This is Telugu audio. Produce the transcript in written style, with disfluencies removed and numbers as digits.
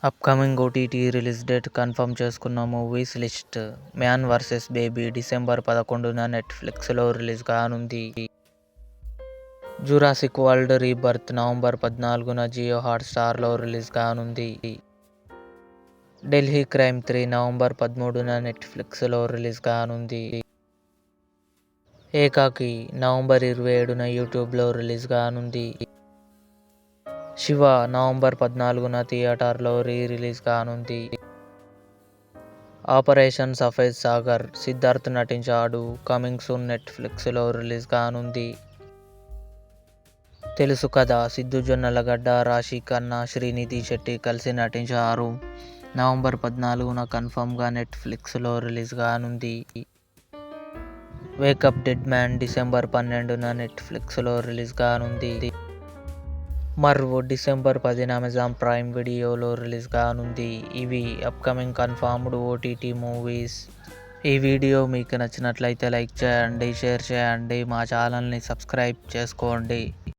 Upcoming OTT release date confirm చేసుకున్న movies list. 'Man Versus Baby' December 11న నెట్ఫ్లిక్స్లో రిలీజ్ కానుంది. 'జురాసిక్ వరల్డ్ రీబర్త్' నవంబర్ 14న జియో హాట్స్టార్లో రిలీజ్ కానుంది. 'ఢిల్లీ క్రైమ్ 3' నవంబర్ 13న నెట్ఫ్లిక్స్లో రిలీజ్ కానుంది. 'ఏకాకి' నవంబర్ 27న యూట్యూబ్లో రిలీజ్ కానుంది. 'శివ' నవంబర్ 14న థియేటర్లో రిలీజ్ కానుంది. 'ఆపరేషన్ సఫేద్ సాగర్' సిద్ధార్థ్ నటించాడు. కమింగ్ సూన్ నెట్ఫ్లిక్స్లో రిలీజ్ కానుంది. 'తెలుసు కదా' సిద్దు జొన్నలగడ్డ, రాశి ఖన్నా, శ్రీనిధి శెట్టి కలిసి నటించారు. నవంబర్ 14న కన్ఫర్మ్గా నెట్ఫ్లిక్స్లో రిలీజ్ కానుంది. 'వేకప్ డెడ్ మ్యాన్' డిసెంబర్ 12న నెట్ఫ్లిక్స్లో రిలీజ్ కానుంది. 'మర్వ్' డిసెంబర్ 10న అమెజాన్ ప్రైమ్ వీడియోలో రిలీజ్ కానుంది. ఇవి అప్కమింగ్ కన్ఫర్మ్డ్ ఓటీటీ మూవీస్. ఈ వీడియో మీకు నచ్చినట్లయితే లైక్ చేయండి, షేర్ చేయండి, మా ఛానల్ని సబ్స్క్రైబ్ చేసుకోండి.